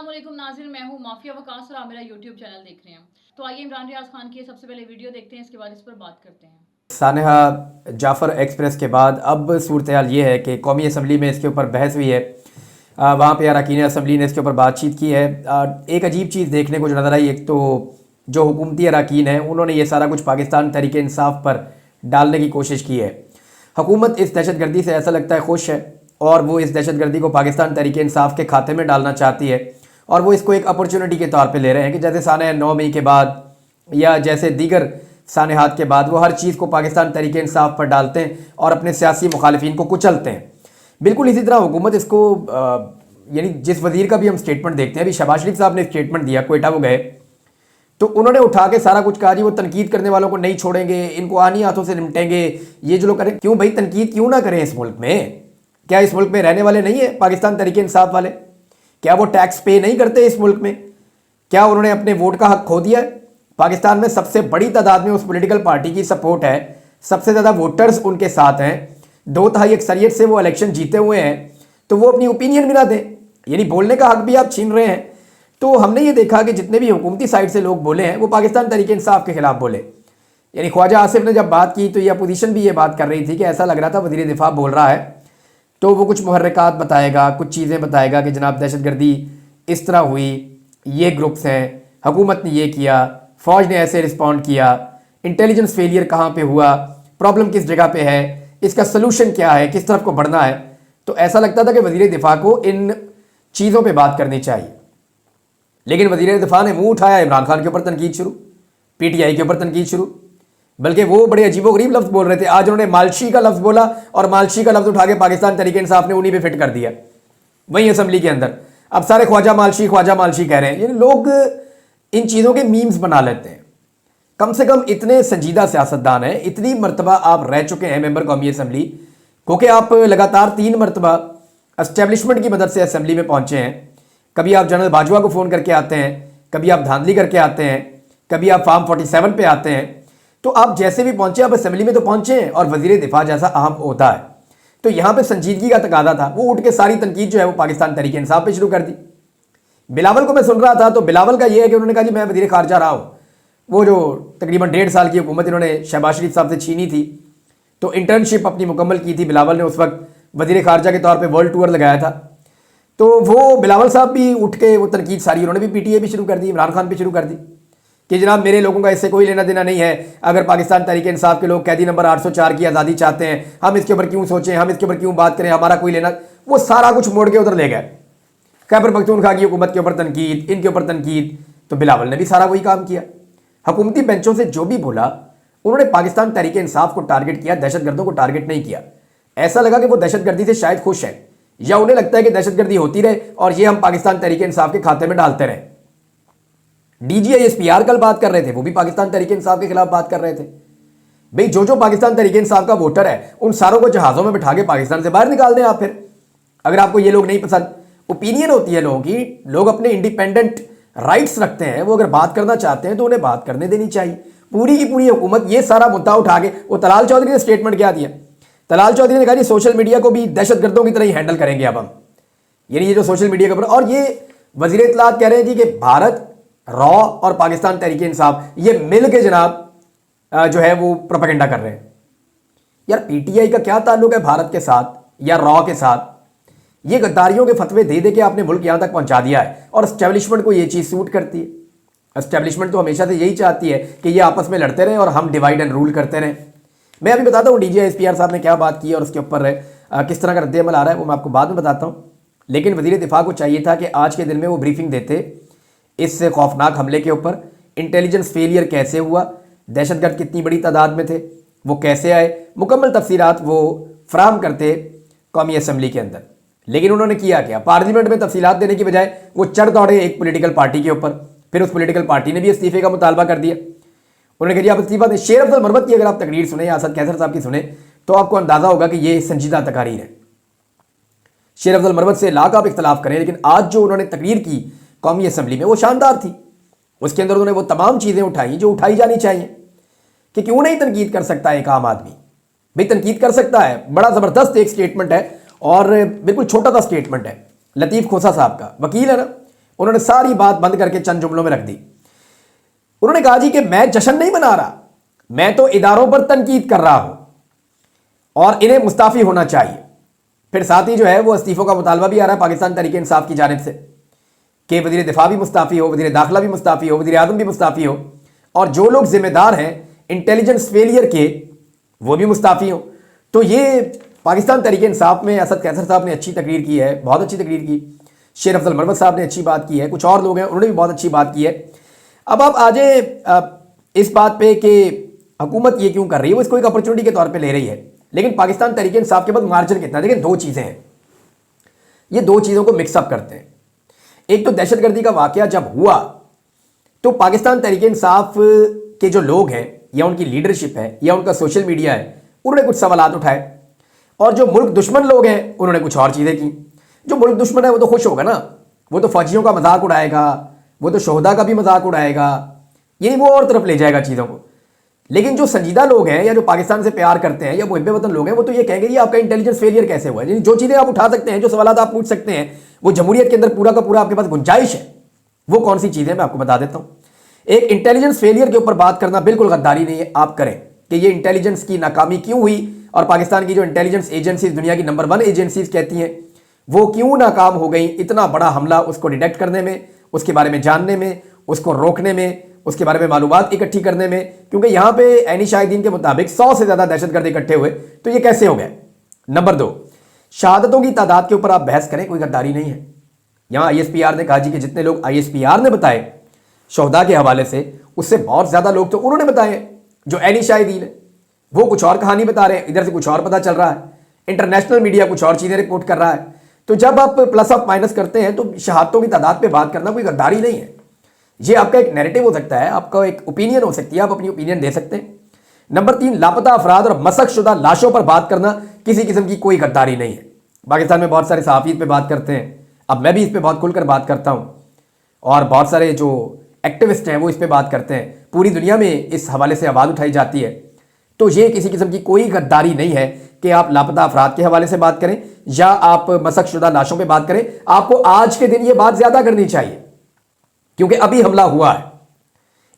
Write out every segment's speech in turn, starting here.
अस्सलाम वालेकुम नाज़रीन, मैं हूँ माफिया वकास और आप मेरा यूट्यूब चैनल देख रहे हैं। तो आइए इमरान रियाज खान की सबसे पहले वीडियो देखते हैं, इसके बाद इस पर बात करते हैं। सानहा जाफ़र एक्सप्रेस के बाद अब सूरत हाल ये है कि कौमी असम्बली में इसके ऊपर बहस हुई है। वहाँ पे अरकान असम्बली ने इसके ऊपर बातचीत की है। एक अजीब चीज़ देखने को जो नज़र आई, एक तो जो हुकूमती अरकान हैं उन्होंने ये सारा कुछ पाकिस्तान तहरीक इंसाफ पर डालने की कोशिश की है। हुकूमत इस दहशत गर्दी से ऐसा लगता है खुश है और वो इस दहशत गर्दी को पाकिस्तान तहरीक इंसाफ के खाते में डालना चाहती है और वो इसको एक अपॉर्चुनिटी के तौर पे ले रहे हैं कि जैसे सानहा 9 मई के बाद या जैसे दीगर सानहात के बाद वो हर चीज़ को पाकिस्तान तहरीक इंसाफ पर डालते हैं और अपने सियासी मुखालिफिन को कुचलते हैं। बिल्कुल इसी तरह हुकूमत इसको यानी जिस वज़ीर का भी हम स्टेटमेंट देखते हैं, अभी शहबाज शरीफ साहब ने स्टेटमेंट दिया, कोयटा वो गए तो उन्होंने उठा के सारा कुछ कहा जी वो तनकीद करने वालों को नहीं छोड़ेंगे, इनको आनी हाथों से निपटेंगे, ये जो लोग करें। क्यों भाई तनकीद क्यों ना करें इस मुल्क में? क्या इस मुल्क में रहने वाले नहीं है पाकिस्तान तहरीक इंसाफ वाले? क्या वो टैक्स पे नहीं करते इस मुल्क में? क्या उन्होंने अपने वोट का हक खो दिया है? पाकिस्तान में सबसे बड़ी तादाद में उस पॉलिटिकल पार्टी की सपोर्ट है, सबसे ज़्यादा वोटर्स उनके साथ हैं, 2/3 अक्सरियत से वो इलेक्शन जीते हुए हैं, तो वो अपनी ओपिनियन भी ना दें, यानी बोलने का हक भी आप छीन रहे हैं। तो हमने ये देखा कि जितने भी हुकूमती साइड से लोग बोले हैं वो पाकिस्तान तहरीक इंसाफ के खिलाफ बोले। यानी ख्वाजा आसिफ ने जब बात की तो ये अपोजिशन भी ये बात कर रही थी कि ऐसा लग रहा था वज़ीर दिफा बोल रहा है तो वो कुछ मुहर्रिकात बताएगा, कुछ चीज़ें बताएगा कि जनाब दहशतगर्दी इस तरह हुई, ये ग्रुप्स हैं, हुकूमत ने ये किया, फ़ौज ने ऐसे रिस्पॉन्ड किया, इंटेलिजेंस फेलियर कहाँ पे हुआ, प्रॉब्लम किस जगह पे है, इसका सलूशन क्या है, किस तरफ को बढ़ना है। तो ऐसा लगता था कि वज़ीर दिफा को इन चीज़ों पे बात करनी चाहिए, लेकिन वज़ीर दिफा ने मुंह उठाया, इमरान खान के ऊपर तनकीद शुरू, PTI के ऊपर तनकीद शुरू, बल्कि वो बड़े अजीबोगरीब लफ्ज़ बोल रहे थे। आज उन्होंने मालशी का लफ्ज़ बोला और मालशी का लफ्ज़ उठा के पाकिस्तान तहरीक इंसाफ ने उन्हीं पे फिट कर दिया वहीं असम्बली के अंदर। अब सारे ख्वाजा मालशी कह रहे हैं। यानी लोग इन चीज़ों के मीम्स बना लेते हैं। कम से कम इतने संजीदा सियासतदान हैं, इतनी मरतबा आप रह चुके हैं मेंबर कौमी असम्बली, क्योंकि आप लगातार 3 मरतबा एस्टेब्लिशमेंट की मदद से असम्बली में पहुँचे हैं। कभी आप जनरल बाजवा को फ़ोन करके आते हैं, कभी आप धांधली करके आते हैं, कभी आप फार्म 47 पे आते हैं। तो आप जैसे भी पहुँचे आप असम्बली में तो पहुँचे हैं और वज़ीर दिफा जैसा अहम होता है। तो यहाँ पे संजीदगी का तकादा था, वो उठ के सारी तनकीद जो है वो पाकिस्तान तहरीक इंसाफ पे शुरू कर दी। बिलावल को मैं सुन रहा था तो बिलावल का ये है कि उन्होंने कहा जी मैं वज़ीर ख़ारजा रहा हूँ। वो जो तकरीबन 1.5 साल की हुकूमत इन्होंने शहबाज शरीफ साहब से छीनी थी, तो इंटर्नशिप अपनी मुकम्मल की थी बिलावल ने, उस वक्त वज़ीर ख़ारजा के तौर पर वर्ल्ड टूर लगाया था। तो वो बिलावल साहब भी उठ के वो तनकीद सारी उन्होंने भी PTI भी शुरू कर दी, इमरान खान भी शुरू कर दी कि जनाब मेरे लोगों का इससे कोई लेना देना नहीं है। अगर पाकिस्तान तहरीक इंसाफ के लोग कैदी नंबर 804 की आज़ादी चाहते हैं, हम इसके ऊपर क्यों सोचें, हम इसके ऊपर क्यों बात करें, हमारा कोई लेना। वो सारा कुछ मोड़ के उधर ले गए। खैबर पख्तूनख्वा की हुकूमत के ऊपर तनकीद, इनके ऊपर तनकीद, तो बिलावल ने भी सारा वही काम किया। हुकूमती बेंचों से जो भी बोला उन्होंने पाकिस्तान तहरीक इंसाफ को टारगेट किया, दहशतगर्दों को टारगेट नहीं किया। ऐसा लगा कि वो दहशतगर्दी से शायद खुश है या उन्हें लगता है कि दहशतगर्दी होती रहे और ये हम पाकिस्तान तहरीक इंसाफ के खाते में डालते रहे। DGI SPR कल बात कर रहे थे, वो भी पाकिस्तान तहरीक इंसाफ के खिलाफ बात कर रहे थे। भाई जो पाकिस्तान तहरीक इंसाफ का वोटर है उन सारों को जहाज़ों में बिठा के पाकिस्तान से बाहर निकाल दें आप। फिर अगर आपको ये लोग नहीं पसंद, ओपिनियन होती है लोगों की, लोग अपने इंडिपेंडेंट राइट्स रखते हैं, वो अगर बात करना चाहते हैं तो उन्हें बात करने देनी चाहिए। पूरी की पूरी हुकूमत ये सारा मुद्दा उठा के, वो तलाल चौधरी ने स्टेटमेंट क्या दिया, तलाल चौधरी ने कहा जी सोशल मीडिया को भी दहशतगर्दों की तरह ही हैंडल करेंगे अब हम। यानी ये जो सोशल मीडिया के ऊपर, और ये वज़ीर इत्तलात कह रहे हैं जी कि भारत रॉ और पाकिस्तान तहरीक इंसाफ ये मिल के जनाब जो है वो प्रोपेगेंडा कर रहे हैं। यार PTI का क्या ताल्लुक है भारत के साथ या रॉ के साथ? ये गद्दारियों के फतवे दे दे के आपने मुल्क यहां तक पहुंचा दिया है और एस्टेब्लिशमेंट को ये चीज़ सूट करती है। एस्टेब्लिशमेंट तो हमेशा से यही चाहती है कि ये आपस में लड़ते रहें और हम डिवाइड एंड रूल करते रहें। मैं अभी बताता हूँ DGI SPR साहब ने क्या बात की और उसके ऊपर किस तरह का रद्द-ए-अमल आ रहा है, वो मैं आपको बाद में बताता हूँ। लेकिन वज़ीर दिफा को चाहिए था कि आज के दिन में वो ब्रीफिंग देते इस खौफनाक हमले के ऊपर, इंटेलिजेंस फेलियर कैसे हुआ, दहशतगर्द कितनी बड़ी तादाद में थे, वो कैसे आए, मुकम्मल तफसीलात वो फराहम करते कौमी असम्बली के अंदर। लेकिन उन्होंने किया क्या? पार्लियामेंट में तफसीलात देने की बजाय वो चढ़ दौड़े एक पोलिटिकल पार्टी के ऊपर। फिर उस पोलिटिकल पार्टी ने भी इस्तीफे का मुतालबा कर दिया। उन्होंने कहा आप इस्तीफा दें। शेर अफजल मरवत की अगर आप तकरीर सुने या असद कैसर साहब की सुने तो आपको अंदाज़ा होगा कि ये संजीदा तकारीर है। शेर अफजल मरवत से लाख आप इख्तलाफ करें, लेकिन आज जो उन्होंने तकरीर की कौमी असम्बली में वो शानदार थी। उसके अंदर उन्होंने वो तमाम चीज़ें उठाई जो उठाई जानी चाहिए कि क्यों नहीं तनकीद कर सकता एक आम आदमी। भाई तनकीद कर सकता है, बड़ा ज़बरदस्त एक स्टेटमेंट है और बिल्कुल छोटा सा स्टेटमेंट है लतीफ़ खोसा साहब का, वकील है ना, उन्होंने सारी बात बंद करके चंद जुमलों में रख दी। उन्होंने कहा जी कि मैं जश्न नहीं मना रहा, मैं तो इदारों पर तनकीद कर रहा हूं और इन्हें मुस्ताफी होना चाहिए। फिर साथ ही जो है वो इस्तीफों का मुतालबा भी आ रहा है पाकिस्तान तहरीक इंसाफ की जानिब से कि वज़ीर दिफा भी मुस्ताफ़ी हो, वज़ीर दाखिला भी मुस्ताफ़ी हो, वज़ीर आज़म भी मुस्ताफ़ी हो, और जो लोग जिम्मेदार हैं इंटेलिजेंस फेलियर के वो भी मुस्ताफ़ी हो। तो ये पाकिस्तान तहरीक इंसाफ में असद कैसर साहब ने अच्छी तकरीर की है, बहुत अच्छी तकरीर की। शेर अफजल मरवत साहब ने अच्छी बात की है, कुछ और लोग हैं उन्होंने भी बहुत अच्छी बात की है। अब आप आ जाए इस बात पे कि हुकूमत ये क्यों कर रही है, वो इसको एक अपॉर्चुनिटी के तौर पे ले रही है। लेकिन पाकिस्तान तहरीक इंसाफ के बाद मार्जिन कितना, देखिए दो चीज़ें हैं, ये दो चीज़ों को मिक्सअप करते हैं। एक तो दहशतगर्दी का वाकया जब हुआ तो पाकिस्तान तहरीक इंसाफ के जो लोग हैं या उनकी लीडरशिप है या उनका सोशल मीडिया है, उन्होंने कुछ सवालात उठाए, और जो मुल्क दुश्मन लोग हैं उन्होंने कुछ और चीज़ें की। जो मुल्क दुश्मन है वो तो खुश होगा ना, वो तो फौजियों का मजाक उड़ाएगा, वो तो शोहदा का भी मजाक उड़ाएगा, यानी वो और तरफ ले जाएगा चीज़ों को। लेकिन जो संजीदा लोग हैं या जो पाकिस्तान से प्यार करते हैं या मुहिब्बे वतन लोग हैं, वो तो ये कहेंगे ये आपका इंटेलिजेंस फेलियर कैसे हुआ है। यानी जो चीज़ें आप उठा सकते हैं, जो सवाल आप पूछ सकते हैं, वो जमहूरियत के अंदर पूरा का पूरा आपके पास गुंजाइश है। वो कौन सी चीज़ें मैं आपको बता देता हूँ। एक इंटेलिजेंस फेलियर के ऊपर बात करना बिल्कुल गद्दारी नहीं है, आप करें कि ये इंटेलिजेंस की नाकामी क्यों हुई और पाकिस्तान की जो इंटेलिजेंस एजेंसीज दुनिया की नंबर 1 एजेंसीज कहती हैं वो क्यों नाकाम हो गई। इतना बड़ा हमला उसको डिटेक्ट करने में, उसके बारे में जानने में, उसको रोकने में, उसके बारे में मालूमात इकट्ठी करने में, क्योंकि यहाँ पे ऐनी शाहिदीन के मुताबिक 100 से ज़्यादा दहशतगर्द इकट्ठे हुए, तो ये कैसे हो गए। नंबर 2, शहादतों की तादाद के ऊपर आप बहस करें, कोई गद्दारी नहीं है। यहाँ ISPR ने कहा जी कि जितने लोग ISPR ने बताए शोहदा के हवाले से, उससे बहुत ज़्यादा लोग तो उन्होंने बताए जो ऐनी शाहिदीन है, वो कुछ और कहानी बता रहे हैं, इधर से कुछ और पता चल रहा है, इंटरनेशनल मीडिया कुछ और चीज़ें रिपोर्ट कर रहा है। तो जब आप प्लस ऑफ माइनस करते हैं तो शहादतों की तादाद पे बात करना कोई गद्दारी नहीं है, ये आपका एक नैरेटिव हो सकता है, आपका एक ओपिनियन हो सकती है, आप अपनी ओपिनियन दे सकते हैं। नंबर 3, लापता अफराद और मसक शुदा लाशों पर बात करना किसी किस्म की कोई गद्दारी नहीं है। पाकिस्तान में बहुत सारे सहाफ़ी इस पे बात करते हैं, अब मैं भी इस पे बहुत खुलकर बात करता हूँ, और बहुत सारे जो एक्टिविस्ट हैं वो इस पे बात करते हैं, पूरी दुनिया में इस हवाले से आवाज़ उठाई जाती है। तो ये किसी किस्म की कोई गद्दारी नहीं है कि आप लापता अफराद के हवाले से बात करें या आप मसक शुदा लाशों पे बात करें। आपको आज के दिन ये बात ज़्यादा करनी चाहिए क्योंकि अभी हमला हुआ है।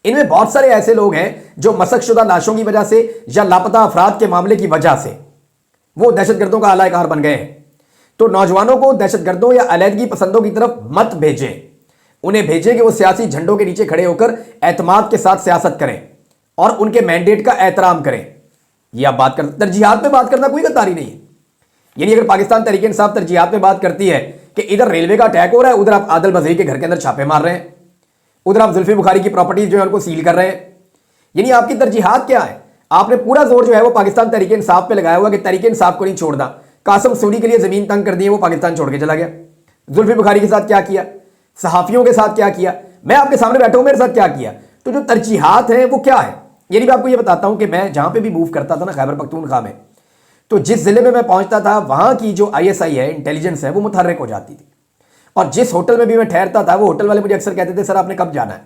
इनमें बहुत सारे ऐसे लोग हैं जो मसक शुदा लाशों की वजह से या लापता अफराद के मामले की वजह से वो दहशतगर्दों का आला कार बन गए हैं। तो नौजवानों को दहशतगर्दों या अलहदगी पसंदों की तरफ मत भेजें, उन्हें भेजें कि वो सियासी झंडों के नीचे खड़े होकर एतमाद के साथ सियासत करें और उनके मैंडेट का एहतराम करें। ये आप बात करते, तरजीहात पे बात करना कोई गद्दारी नहीं है। यानी अगर पाकिस्तान तहरीक इंसाफ तरजीहात पे बात करती है कि इधर रेलवे का अटैक हो रहा है, उधर आप आदिल बज़ई के घर के अंदर छापे मार रहे हैं, उधर आप जुल्फी बुखारी की प्रॉपर्टीज जो है उनको सील कर रहे हैं, यानी आपकी तरजीहात क्या है। आपने पूरा जोर जो है वो पाकिस्तान तहरीक इंसाफ पे लगाया हुआ कि तहरीक इंसाफ को नहीं छोड़ना। कासिम सूरी के लिए जमीन तंग कर दी, वो पाकिस्तान छोड़ के चला गया। जुल्फी बुखारी के साथ क्या किया, सहाफियों के साथ क्या किया, मैं आपके सामने बैठा हूं मेरे साथ क्या किया। तो जो तरजीहात हैं वो क्या है, यानी मैं आपको ये बताता हूं कि मैं जहां पे भी मूव करता था ना खैबर पख्तूनख्वा में, तो जिस जिले में मैं पहुंचता था वहां की जो ISI है, इंटेलिजेंस है, वो मुतहर्रिक हो जाती थी। और जिस होटल में भी मैं ठहरता था वो होटल वाले मुझे अक्सर कहते थे सर आपने कब जाना है,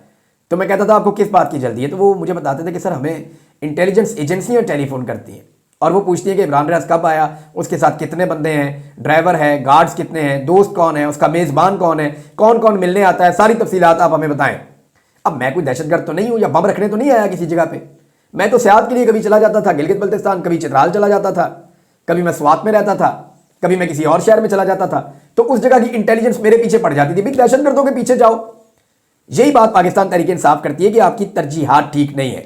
तो मैं कहता था आपको किस बात की जल्दी है, तो वो मुझे बताते थे कि सर हमें इंटेलिजेंस एजेंसियां टेलीफोन करती हैं और वो पूछती हैं कि इमरान रियाज कब आया, उसके साथ कितने बंदे हैं, ड्राइवर है, गार्ड्स कितने हैं, दोस्त कौन है, उसका मेज़बान कौन है, कौन कौन मिलने आता है, सारी तफसीलात आप हमें बताएं। अब मैं कोई दहशतगर्द तो नहीं हूँ या बम रखने तो नहीं आया किसी जगह पे, मैं तो सियाहत के लिए कभी चला जाता था गिलगित बल्तिस्तान, कभी चित्राल चला जाता था, कभी मैं स्वात में रहता था, कभी मैं किसी और शहर में चला जाता था, तो उस जगह की इंटेलिजेंस मेरे पीछे पड़ जाती थी, भाई दहशतगर्दों के पीछे जाओ। यही बात पाकिस्तान तहरीक इंसाफ करती है कि आपकी तरजीहात ठीक नहीं है।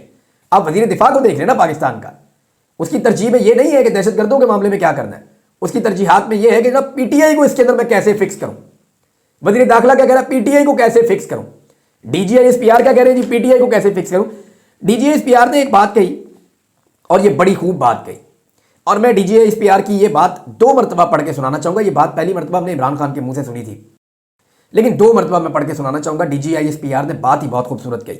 आप वजीर दिफा को देख लेना पाकिस्तान का, उसकी तरजीह में ये नहीं है कि दहशतगर्दों के मामले में क्या करना है, उसकी तरजीहात में ये है कि जनाब PTI को इसके अंदर मैं कैसे फिक्स करूं। वजीर दाखिला क्या कह रहा है, PTI को कैसे फिक्स करूं। DGISPR क्या कह रहे हैं जी, PTI को कैसे फिक्स करूं। DGISPR ने एक बात कही और ये बड़ी खूब बात कही, और मैं DGISPR की ये बात 2 मरतबा पढ़ के सुनाना चाहूंगा। ये बात पहली मरतबा हमने इमरान खान के मुंह से सुनी थी, लेकिन 2 मरतबा मैं पढ़ के सुनाना चाहूंगा। DGISPR ने बात ही बहुत खूबसूरत कही।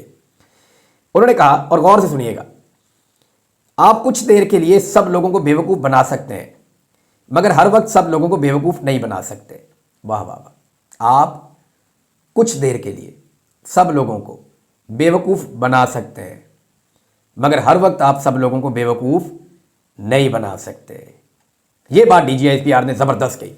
उन्होंने कहा, और गौर से सुनिएगा, आप कुछ देर के लिए सब लोगों को बेवकूफ़ बना सकते हैं मगर हर वक्त सब लोगों को बेवकूफ़ नहीं बना सकते। वाह वाह वाह। आप कुछ देर के लिए सब लोगों को बेवकूफ़ बना सकते हैं मगर हर वक्त आप सब लोगों को बेवकूफ़ नहीं बना सकते। ये बात DGISPR ने ज़बरदस्त कही।